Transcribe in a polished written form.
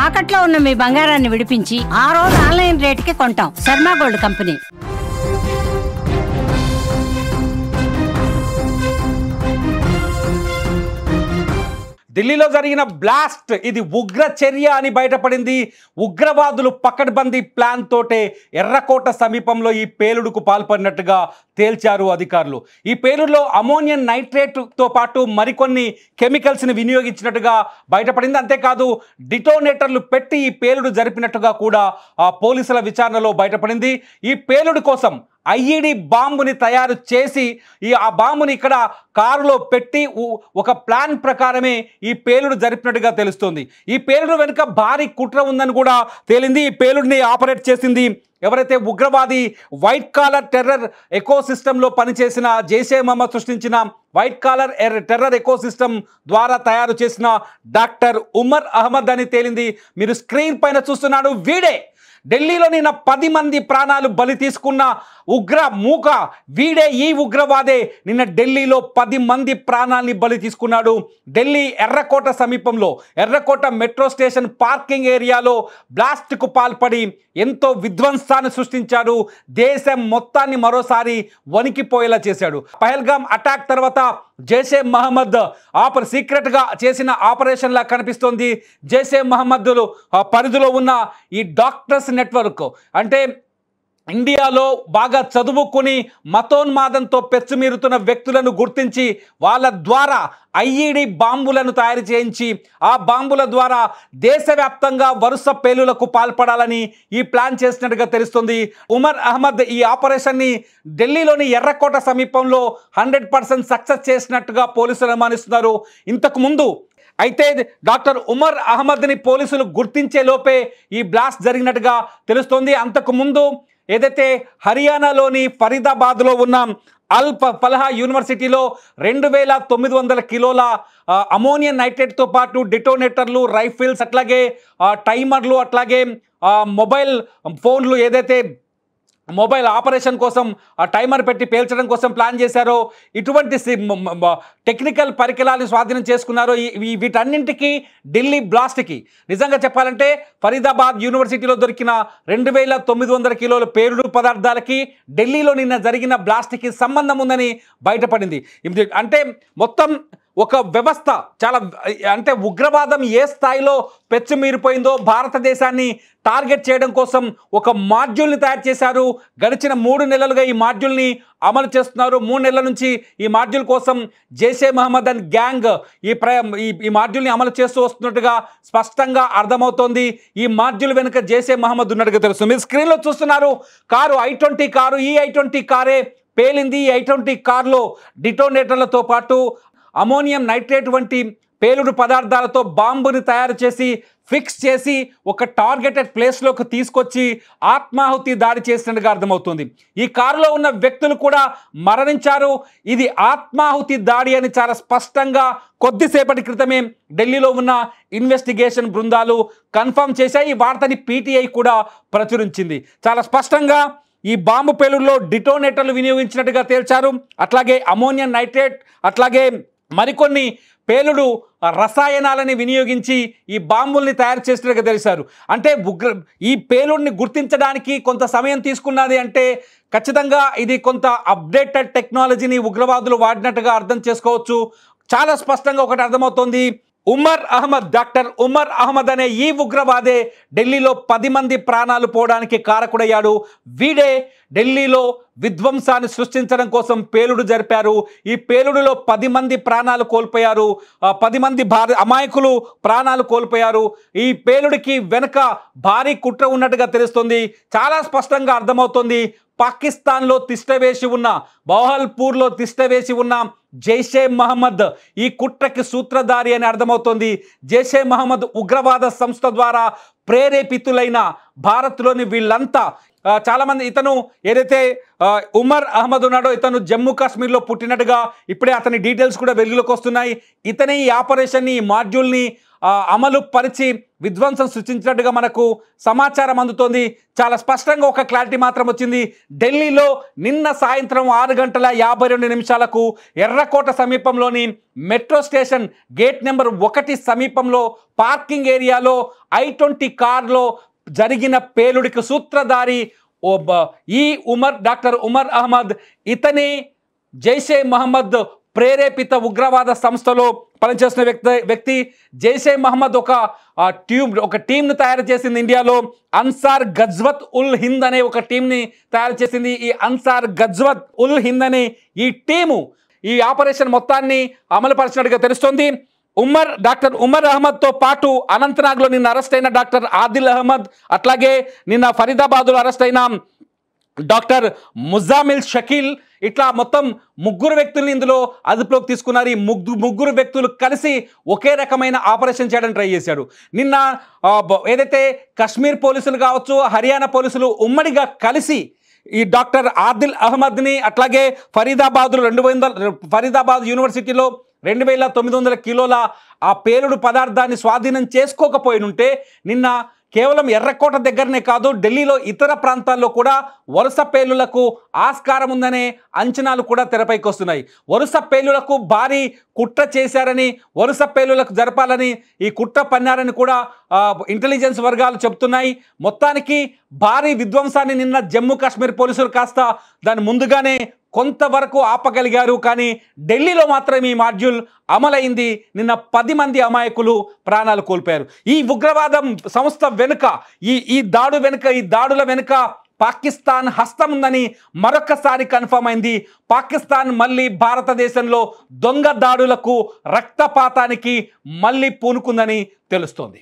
తాకట్లో ఉన్న మీ బంగారాన్ని విడిపించి ఆ రోజు ఆన్లైన్ రేటుకి కొంటాం. Sharma gold company. ఢిల్లీలో జరిగిన బ్లాస్ట్ ఇది ఉగ్ర చర్య అని బయటపడింది. ఉగ్రవాదులు పకడ్బందీ ప్లాన్ తోటే ఎర్రకోట సమీపంలో ఈ పేలుడుకు పాల్పడినట్టుగా తేల్చారు అధికారులు. ఈ పేలుడులో అమోనియం నైట్రేట్తో పాటు మరికొన్ని కెమికల్స్ని వినియోగించినట్టుగా బయటపడింది. అంతేకాదు డిటోనేటర్లు పెట్టి ఈ పేలుడు జరిపినట్టుగా కూడా పోలీసుల విచారణలో బయటపడింది. ఈ పేలుడు కోసం ఐఈడి బాంబుని తయారు చేసి ఆ బాంబుని ఇక్కడ కారులో పెట్టి ఒక ప్లాన్ ప్రకారమే ఈ పేలుడు జరిపినట్టుగా తెలుస్తుంది. ఈ పేలుడు వెనుక భారీ కుట్ర ఉందని కూడా తేలింది. ఈ పేలుడిని ఆపరేట్ చేసింది ఎవరైతే ఉగ్రవాది వైట్ కాలర్ టెర్రర్ ఎకో సిస్టంలో పనిచేసిన జైషే మహమ్మద్ సృష్టించిన white collar terror eco system ద్వారా తయారు చేసిన డాక్టర్ ఉమర్ అహ్మద్ అని తేలింది. మీరు స్క్రీన్ పైన చూస్తున్నాడు, వీడే ఢిల్లీలో నిన్న 10 మంది ప్రాణాలు బలి తీసుకున్న ఉగ్ర మూక వీడే. ఈ ఉగ్రవాదే నిన్న ఢిల్లీలో 10 మంది ప్రాణాలని బలి తీసుకున్నాడు. ఢిల్లీ ఎర్రకోట సమీపంలో ఎర్రకోట మెట్రో స్టేషన్ పార్కింగ్ ఏరియాలో బ్లాస్ట్కు పాల్పడి ఎంతో విధ్వంసాన్ని సృష్టించాడు. దేశం మొత్తాన్ని మరోసారి వణికిపోయేలా చేశాడు. పహల్గామ్ అటాక్ తర్వాత జైషే మహమ్మద్ సీక్రెట్గా చేసిన ఆపరేషన్ లా కనిపిస్తోంది. జైషే మహమ్మద్ పరిధిలో ఉన్న ఈ డాక్టర్స్ నెట్వర్క్ అంటే ఇండియాలో బాగా చదువుకుని మతోన్మాదంతో పెచ్చుమీరుతున్న వ్యక్తులను గుర్తించి వాళ్ళ ద్వారా ఐఈడి బాంబులను తయారు చేయించి ఆ బాంబుల ద్వారా దేశవ్యాప్తంగా వరుస పేలులకు పాల్పడాలని ఈ ప్లాన్ చేసినట్టుగా తెలుస్తుంది. ఉమర్ అహ్మద్ ఈ ఆపరేషన్ని ఢిల్లీలోని ఎర్రకోట సమీపంలో 100% సక్సెస్ చేసినట్టుగా పోలీసులు అనుమానిస్తున్నారు. ఇంతకు ముందు అయితే డాక్టర్ ఉమర్ అహ్మద్ని పోలీసులు గుర్తించే లోపే ఈ బ్లాస్ట్ జరిగినట్టుగా తెలుస్తోంది. అంతకుముందు ఏదైతే హర్యానాలోని ఫరీదాబాద్లో ఉన్న అల్ ఫలాహ్ యూనివర్సిటీలో 2900 కిలోల అమోనియం నైట్రేట్తో పాటు డిటోనేటర్లు, రైఫిల్స్, అట్లాగే టైమర్లు, అట్లాగే మొబైల్ ఫోన్లు ఏదైతే మొబైల్ ఆపరేషన్ కోసం టైమర్ పెట్టి పేల్చడం కోసం ప్లాన్ చేశారో ఇటువంటి టెక్నికల్ పరికరాలు స్వాధీనం చేసుకున్నారు. వీటన్నింటికి ఢిల్లీ బ్లాస్ట్కి నిజంగా చెప్పాలంటే ఫరీదాబాద్ యూనివర్సిటీలో దొరికిన 2900 కిలోల పేలుడు పదార్థాలకి ఢిల్లీలో నిన్న జరిగిన బ్లాస్ట్కి సంబంధం ఉందని బయటపడింది. అంటే మొత్తం ఒక వ్యవస్థ చాలా అంటే ఉగ్రవాదం ఏ స్థాయిలో పెచ్చుమీరిపోయిందో భారతదేశాన్ని టార్గెట్ చేయడం కోసం ఒక మాడ్యూల్ని తయారు చేశారు. గడిచిన 3 నెలలుగా ఈ మాడ్యూల్ని అమలు చేస్తున్నారు. 3 నెలల నుంచి ఈ మాడ్యూల్ కోసం జైషే మహమ్మద్ అండ్ గ్యాంగ్ ఈ మాడ్యూల్ని అమలు చేస్తూ వస్తున్నట్టుగా స్పష్టంగా అర్థమవుతోంది. ఈ మాడ్యూల్ వెనుక జైషే మహమ్మద్ ఉన్నట్టుగా తెలుస్తుంది. మీరు స్క్రీన్లో చూస్తున్నారు కారు i20 కారు. ఈ i20 కారే పేలింది. ఈ i20 కారులో డిటోనేటర్లతో పాటు అమోనియం నైట్రేట్ వంటి పేలుడు పదార్థాలతో బాంబుని తయారు చేసి ఫిక్స్ చేసి ఒక టార్గెటెడ్ ప్లేస్లోకి తీసుకొచ్చి ఆత్మాహుతి దాడి చేసినట్టుగా అర్థమవుతుంది. ఈ కారులో ఉన్న వ్యక్తులు కూడా మరణించారు. ఇది ఆత్మాహుతి దాడి అని చాలా స్పష్టంగా కొద్దిసేపటి క్రితమే ఢిల్లీలో ఉన్న ఇన్వెస్టిగేషన్ బృందాలు కన్ఫర్మ్ చేశాయి. ఈ వార్తని PTI కూడా ప్రచురించింది. చాలా స్పష్టంగా ఈ బాంబు పేలుడులో డిటోనేటర్లు వినియోగించినట్టుగా తేల్చారు. అట్లాగే అమోనియం నైట్రేట్, అట్లాగే మరికొన్ని పేలుడు రసాయనాలని వినియోగించి ఈ బాంబుల్ని తయారు చేసినట్టుగా తెలిసారు. అంటే ఈ పేలుడిని గుర్తించడానికి కొంత సమయం తీసుకున్నది అంటే ఖచ్చితంగా ఇది కొంత అప్డేటెడ్ టెక్నాలజీని ఉగ్రవాదులు వాడినట్టుగా అర్థం చేసుకోవచ్చు. చాలా స్పష్టంగా ఒకటి అర్థమవుతోంది, డాక్టర్ ఉమర్ అహ్మద్ అనే ఈ ఉగ్రవాదే ఢిల్లీలో 10 మంది ప్రాణాలు పోవడానికి కారకుడయ్యాడు. వీడే ఢిల్లీలో విధ్వంసాన్ని సృష్టించడం కోసం పేలుడు జరిపారు. ఈ పేలుడులో 10 మంది ప్రాణాలు కోల్పోయారు. 10 మంది అమాయకులు ప్రాణాలు కోల్పోయారు. ఈ పేలుడికి వెనుక భారీ కుట్ర ఉన్నట్టుగా తెలుస్తుంది. చాలా స్పష్టంగా అర్థమవుతుంది. పాకిస్తాన్లో తిష్టవేసి ఉన్న బహల్పూర్లో తిష్టవేసి ఉన్న జైషే మహమ్మద్ ఈ కుట్రకి సూత్రధారి అని అర్థమవుతోంది. జైషే మహమ్మద్ ఉగ్రవాద సంస్థ ద్వారా ప్రేరేపితులైన భారత్లోని వీళ్ళంతా చాలామంది ఇతను ఏదైతే ఉమర్ అహ్మద్ ఉన్నాడో ఇతను జమ్మూ కాశ్మీర్లో పుట్టినట్టుగా ఇప్పుడే అతని డీటెయిల్స్ కూడా వెలుగులోకి వస్తున్నాయి. ఇతనే ఈ ఆపరేషన్ని, ఈ మాడ్యూల్ని అమలు పరిచి విధ్వంసం సృష్టించినట్టుగా మనకు సమాచారం అందుతోంది. చాలా స్పష్టంగా ఒక క్లారిటీ మాత్రం వచ్చింది. ఢిల్లీలో నిన్న సాయంత్రం 6:52 ఎర్రకోట సమీపంలోని మెట్రో స్టేషన్ గేట్ నెంబర్ 1 సమీపంలో పార్కింగ్ ఏరియాలో I-20 కార్లో జరిగిన పేలుడికి సూత్రధారి డాక్టర్ ఉమర్ అహ్మద్. ఇతని జైషే మహమ్మద్ ప్రేరేపిత ఉగ్రవాద సంస్థలో పనిచేస్తున్న వ్యక్తి. జైషే మహమ్మద్ ఒక టీంను తయారు చేసింది. ఇండియాలో అన్సార్ గజ్వత్ ఉల్ హింద్ అనే ఒక టీంని తయారు చేసింది. ఈ అన్సార్ గజ్వత్ ఉల్ హింద్ అనే ఈ టీము ఈ ఆపరేషన్ మొత్తాన్ని అమలుపరిచినట్టుగా తెలుస్తోంది. డాక్టర్ ఉమర్ అహ్మద్తో పాటు అనంతనాగ్లో నిన్న అరెస్ట్ అయిన డాక్టర్ ఆదిల్ అహ్మద్, అట్లాగే నిన్న ఫరీదాబాద్లో అరెస్ట్ అయిన డాక్టర్ ముజామిల్ షకీల్, ఇట్లా మొత్తం 3 వ్యక్తుల్ని ఇందులో అదుపులోకి తీసుకున్నారు. ఈ ముగ్గురు వ్యక్తులు కలిసి ఒకే రకమైన ఆపరేషన్ చేయడానికి ట్రై చేశాడు. నిన్న ఏదైతే కాశ్మీర్ పోలీసులు కావచ్చు, హర్యానా పోలీసులు ఉమ్మడిగా కలిసి ఈ డాక్టర్ ఆదిల్ అహ్మద్ని, అట్లాగే ఫరీదాబాద్ యూనివర్సిటీలో 2900 కిలోల ఆ పేలుడు పదార్థాన్ని స్వాధీనం చేసుకోకపోయినుంటే నిన్న కేవలం ఎర్రకోట దగ్గరనే కాదు, ఢిల్లీలో ఇతర ప్రాంతాల్లో కూడా వరుస పేలులకు ఆస్కారం ఉందనే అంచనాలు కూడా తెరపైకి వస్తున్నాయి. వరుస పేలులకు భారీ కుట్ర చేశారని, వరుస పేలులకు జరపాలని ఈ కుట్ర పన్నారని కూడా ఇంటెలిజెన్స్ వర్గాలు చెబుతున్నాయి. మొత్తానికి భారీ విధ్వంసాన్ని నిన్న జమ్మూ కాశ్మీర్ పోలీసులు కాస్త దాని ముందుగానే కొంతవరకు ఆపగలిగారు. కానీ ఢిల్లీలో మాత్రం ఈ మాడ్యూల్ అమలైంది. నిన్న 10 మంది అమాయకులు ప్రాణాలు కోల్పోయారు. ఈ ఉగ్రవాదం సంస్థ వెనుక, ఈ దాడుల వెనుక పాకిస్తాన్ హస్తం ఉందని మరొకసారి కన్ఫర్మ్ అయింది. పాకిస్తాన్ మళ్ళీ భారతదేశంలో దొంగ దాడులకు, రక్తపాతానికి మళ్ళీ పూనుకుందని తెలుస్తోంది.